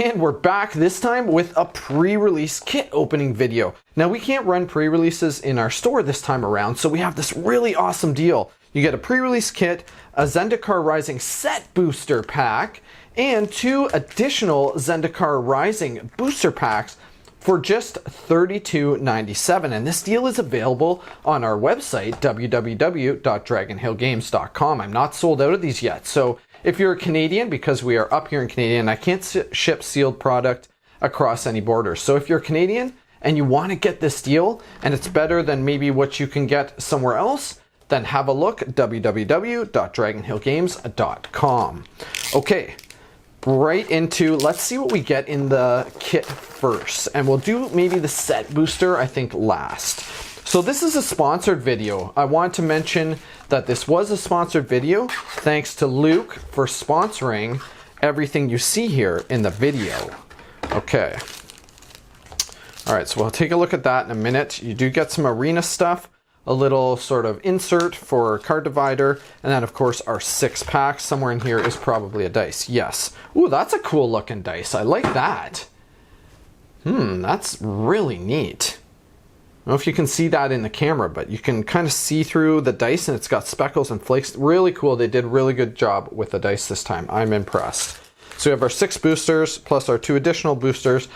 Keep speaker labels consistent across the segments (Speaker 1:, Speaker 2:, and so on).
Speaker 1: And we're back this time with a pre-release kit opening video. Now we can't run pre-releases in our store this time around, so we have this really awesome deal. You get a pre-release kit, a Zendikar Rising set booster pack, and 2 additional Zendikar Rising booster packs for just $32.97. And this deal is available on our website, www.dragonhillgames.com. I'm not sold out of these yet, so if you're a Canadian, because we are up here in Canadian, I can't ship sealed product across any borders. So if you're Canadian and you want to get this deal and it's better than maybe what you can get somewhere else, then have a look, www.dragonhillgames.com. Okay, right into, let's see what we get in the kit first. And we'll do maybe the set booster, I think, last. So this is a sponsored video. I want to mention that this was a sponsored video. Thanks to Luke for sponsoring everything you see here in the video. Okay. All right, so we'll take a look at that in a minute. You do get some arena stuff, a little sort of insert for card divider, and then of course our 6 packs. Somewhere in here is probably a dice. Yes. Ooh, that's a cool looking dice. I like that. That's really neat. I don't know if you can see that in the camera, but you can kind of see through the dice and it's got speckles and flakes. Really cool. They did a really good job with the dice this time. I'm impressed. So we have our 6 boosters plus our 2 additional boosters.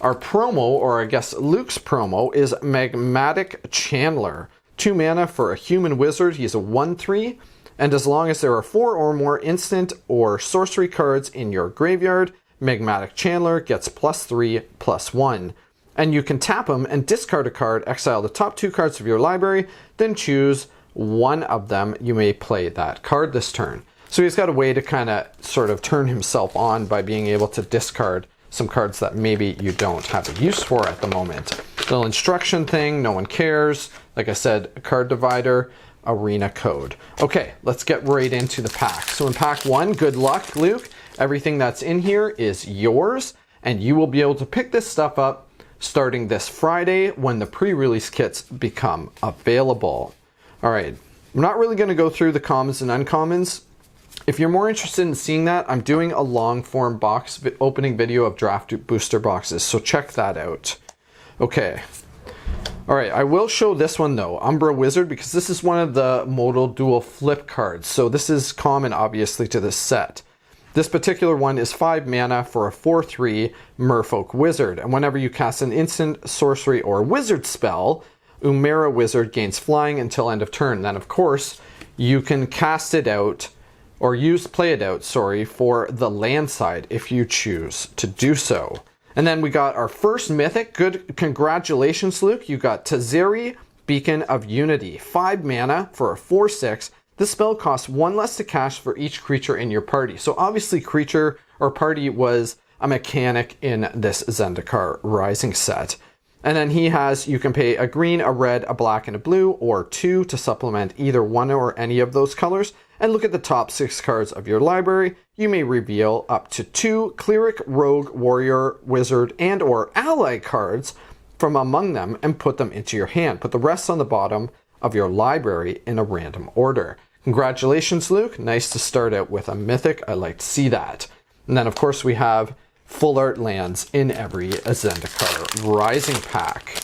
Speaker 1: Our promo, or I guess Luke's promo, is Magmatic Chandler. 2 mana for a human wizard. He's a 1/3. And as long as there are 4 or more instant or sorcery cards in your graveyard, Magmatic Chandler gets +3/+1. And you can tap them and discard a card, exile the top 2 cards of your library, then choose one of them. You may play that card this turn. So he's got a way to kind of sort of turn himself on by being able to discard some cards that maybe you don't have a use for at the moment. Little instruction thing, no one cares. Like I said, a card divider, arena code. Okay, let's get right into the pack. So in pack 1, good luck, Luke. Everything that's in here is yours, and you will be able to pick this stuff up starting this Friday when the pre-release kits become available. All right, I'm not really going to go through the commons and uncommons. If you're more interested in seeing that, I'm doing a long form box opening video of draft booster boxes, so check that out. Okay. All right, I will show this one though, Umbra Wizard, because this is one of the modal dual flip cards. So this is common obviously to this set. This particular one is 5 mana for a 4/3 Merfolk Wizard, and whenever you cast an instant, sorcery, or wizard spell, Umera Wizard gains flying until end of turn. Then of course, you can cast it out, or play it out, sorry, for the land side if you choose to do so. And then we got our first mythic. Good, congratulations, Luke. You got Tazeri, Beacon of Unity. 5 mana for a 4/6. This spell costs 1 less to cast for each creature in your party. So obviously creature or party was a mechanic in this Zendikar Rising set. And then he has, you can pay a green, a red, a black, and a blue, or 2 to supplement either one or any of those colors. And look at the top 6 cards of your library. You may reveal up to 2 cleric, rogue, warrior, wizard, and or ally cards from among them and put them into your hand. Put the rest on the bottom of your library in a random order. Congratulations, Luke. Nice to start out with a mythic. I like to see that. And then, of course, we have full art lands in every Zendikar Rising pack.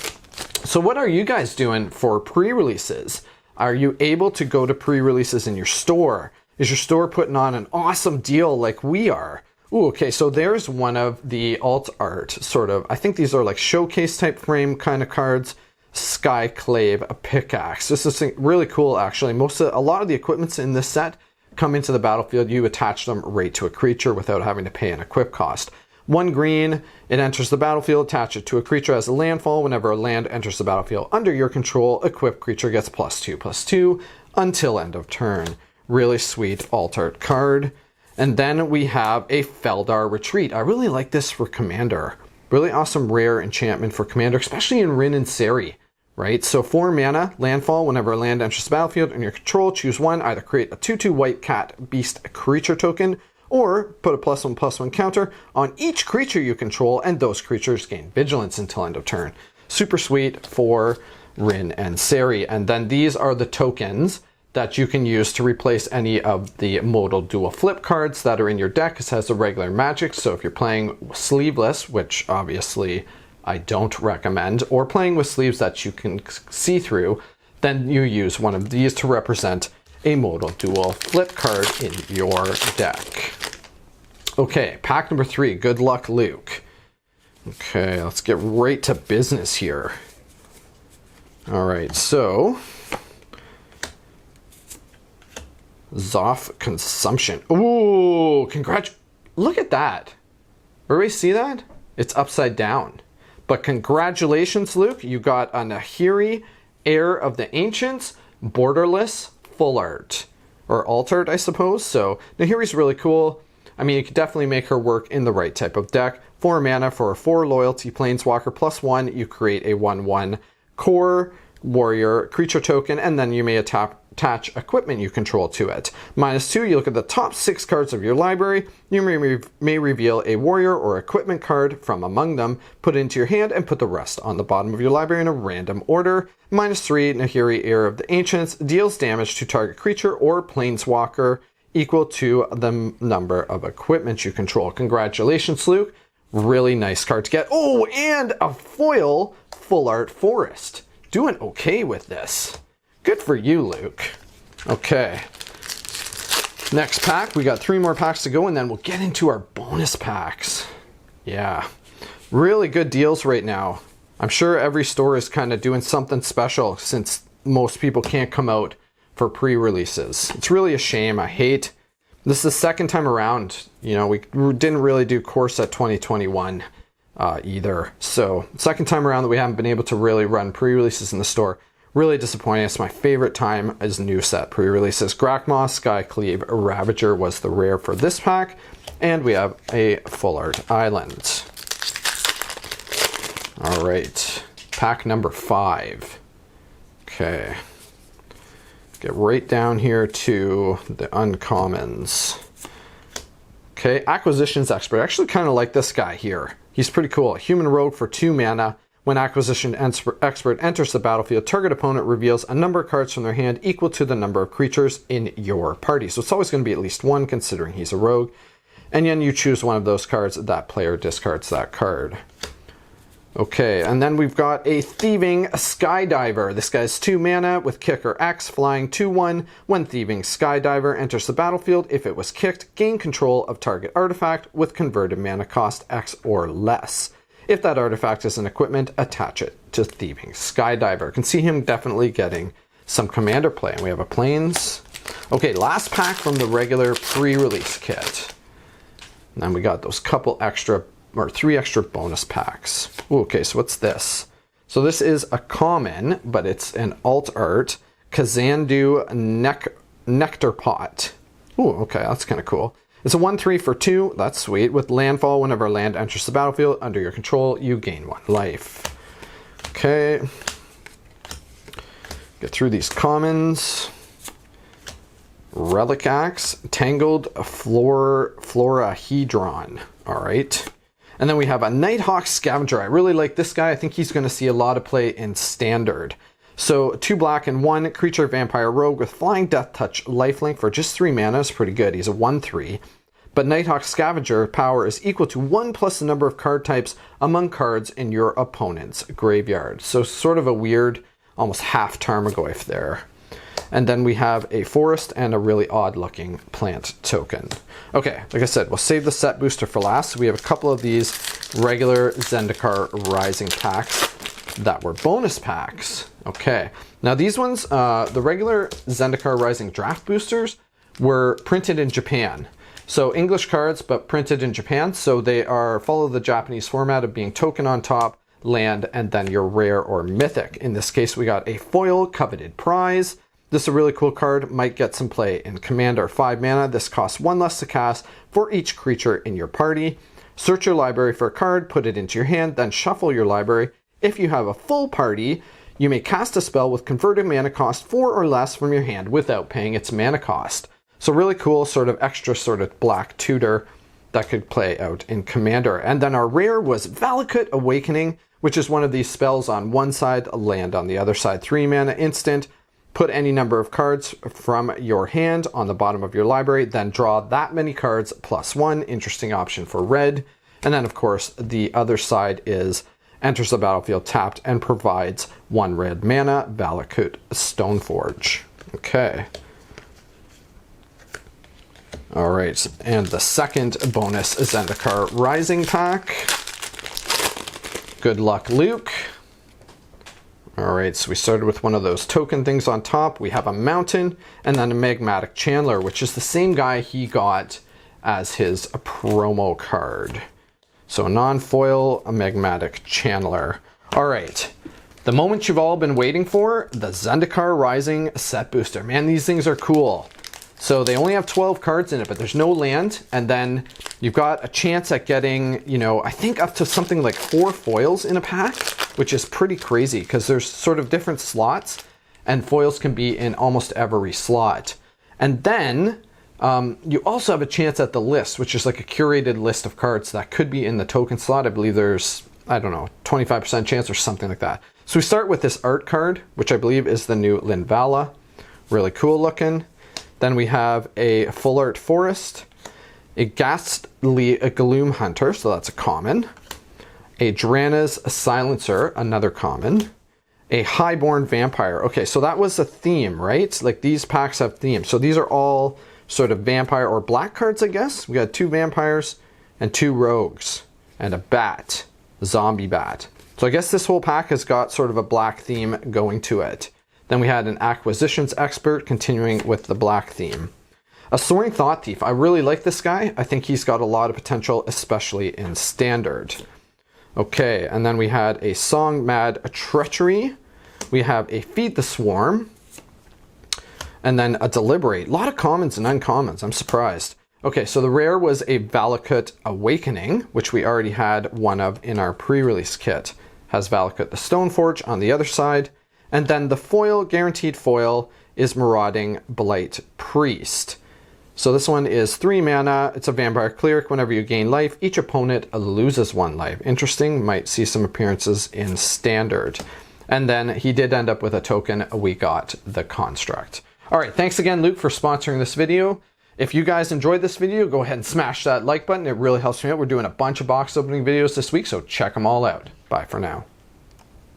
Speaker 1: So what are you guys doing for pre-releases? Are you able to go to pre-releases in your store? Is your store putting on an awesome deal like we are? Ooh, okay, so there's one of the alt art, sort of. I think these are like showcase type frame kind of cards. Skyclave, a pickaxe. This is really cool, actually. A lot of the equipments in this set come into the battlefield. You attach them right to a creature without having to pay an equip cost. 1 green, it enters the battlefield, attach it to a creature as a landfall. Whenever a land enters the battlefield under your control, equipped creature gets +2/+2 until end of turn. Really sweet alt art card. And then we have a Feldar Retreat. I really like this for Commander. Really awesome rare enchantment for Commander, especially in Rin and Seri. Right, so 4 mana, landfall. Whenever a land enters the battlefield in your control, choose one. Either create a 2/2 white cat beast creature token, or put a +1/+1 counter on each creature you control, and those creatures gain vigilance until end of turn. Super sweet for Rin and Seri. And then these are the tokens that you can use to replace any of the modal dual flip cards that are in your deck. It has a regular magic, so if you're playing sleeveless, which obviously I don't recommend, or playing with sleeves that you can see through, then you use one of these to represent a modal dual flip card in your deck. Okay, pack number 3, Good Luck Luke. Okay, let's get right to business here. All right, so Zoff Consumption. Ooh, look at that. Everybody see that? It's upside down. But congratulations, Luke. You got a Nahiri, Heir of the Ancients, Borderless, Full Art. Or Altered, I suppose. So Nahiri's really cool. I mean, you could definitely make her work in the right type of deck. 4 mana for a 4 loyalty planeswalker, +1. You create a 1/1 core warrior creature token, and then you may attach equipment you control to it. -2, you look at the top 6 cards of your library. You may reveal a warrior or equipment card from among them, put it into your hand, and put the rest on the bottom of your library in a random order. -3, Nahiri, Heir of the Ancients, deals damage to target creature or planeswalker equal to the number of equipment you control. Congratulations, Luke. Really nice card to get. Oh, and a foil Full Art Forest. Doing okay with this. Good for you, Luke. Okay. Next pack. We got 3 more packs to go, and then we'll get into our bonus packs. Yeah. Really good deals right now. I'm sure every store is kind of doing something special since most people can't come out for pre-releases. It's really a shame. I hate. This is the second time around. You know, we didn't really do Core Set 2021 either. So, second time around that we haven't been able to really run pre-releases in the store. Really disappointing. It's my favorite time as new set pre-releases. Grakmaw, Skycleave, Ravager was the rare for this pack. And we have a Full Art Island. All right. Pack number 5. Okay. Get right down here to the uncommons. Okay, Acquisitions Expert. I actually kind of like this guy here. He's pretty cool. Human Rogue for 2 mana. When Acquisition Expert enters the battlefield, target opponent reveals a number of cards from their hand equal to the number of creatures in your party. So it's always going to be at least 1, considering he's a rogue. And then you choose one of those cards. That player discards that card. Okay, and then we've got a Thieving Skydiver. This guy's 2 mana with Kicker X, flying 2/1. When Thieving Skydiver enters the battlefield, if it was kicked, gain control of target artifact with converted mana cost X or less. If that artifact is an equipment, attach it to Thieving Skydiver. Can see him definitely getting some commander play. And we have a Plains. Okay, last pack from the regular pre-release kit. And then we got those couple extra, or 3 extra bonus packs. Ooh, okay, so what's this? So this is a common, but it's an alt art. Kazandu Nectar Pot. Ooh, okay, that's kind of cool. It's a 1/3 for 2. That's sweet. With landfall, whenever land enters the battlefield under your control, you gain 1 life. Okay. Get through these commons. Relic Axe, Tangled Florahedron. All right. And then we have a Nighthawk Scavenger. I really like this guy. I think he's going to see a lot of play in Standard. So 2 black and 1 creature vampire rogue with flying death touch lifelink for just 3 mana is pretty good. He's a 1/3. But Nighthawk Scavenger power is equal to 1 plus the number of card types among cards in your opponent's graveyard. So sort of a weird, almost half Tarmogoyf there. And then we have a forest and a really odd looking plant token. Okay, like I said, we'll save the set booster for last. We have a couple of these regular Zendikar Rising packs that were bonus packs. Okay, now these ones, the regular Zendikar Rising draft boosters were printed in Japan. So English cards, but printed in Japan. So they follow the Japanese format of being token on top, land, and then your rare or mythic. In this case, we got a foil Coveted Prize. This is a really cool card, might get some play in Commander. 5 mana, this costs 1 less to cast for each creature in your party. Search your library for a card, put it into your hand, then shuffle your library. If you have a full party, you may cast a spell with converted mana cost 4 or less from your hand without paying its mana cost. So really cool, sort of extra sort of black tutor that could play out in Commander. And then our rare was Valakut Awakening, which is one of these spells on one side, a land on the other side, 3 mana instant. put any number of cards from your hand on the bottom of your library, then draw that many cards plus 1. Interesting option for red. And then of course the other side is enters the battlefield tapped and provides 1 red mana, Valakut Stoneforge. Okay. All right, and the second bonus Zendikar Rising pack. Good luck, Luke. All right, so we started with one of those token things on top. We have a mountain and then a magmatic Chandler, which is the same guy he got as his promo card. So a non-foil, a magmatic Chandler. All right, the moment you've all been waiting for, the Zendikar Rising set booster. Man, these things are cool. So they only have 12 cards in it, but there's no land. And then you've got a chance at getting, you know, I think up to something like 4 foils in a pack, which is pretty crazy because there's sort of different slots and foils can be in almost every slot. And then you also have a chance at the list, which is like a curated list of cards that could be in the token slot. I believe there's, I don't know, 25% chance or something like that. So we start with this art card, which I believe is the new Linvala. Really cool looking. Then we have a Full Art Forest, a Ghastly Gloom Hunter, so that's a common. A Drana's Silencer, another common. A Highborn Vampire. Okay, so that was a theme, right? Like these packs have themes. So these are all sort of vampire or black cards, I guess. We got 2 vampires and 2 rogues and a bat, a zombie bat. So I guess this whole pack has got sort of a black theme going to it. Then we had an Acquisitions Expert continuing with the black theme. A Soaring Thought Thief. I really like this guy. I think he's got a lot of potential, especially in Standard. Okay, and then we had a Song Mad Treachery. We have a Feed the Swarm. And then a Deliberate. A lot of commons and uncommons. I'm surprised. Okay, so the rare was a Valakut Awakening, which we already had one of in our pre-release kit. Has Valakut the Stoneforge on the other side. And then the foil, guaranteed foil, is Marauding Blight Priest. So this one is 3 mana. It's a vampire cleric. Whenever you gain life, each opponent loses 1 life. Interesting. Might see some appearances in Standard. And then he did end up with a token. We got the Construct. All right. Thanks again, Luke, for sponsoring this video. If you guys enjoyed this video, go ahead and smash that like button. It really helps me out. We're doing a bunch of box opening videos this week, so check them all out. Bye for now.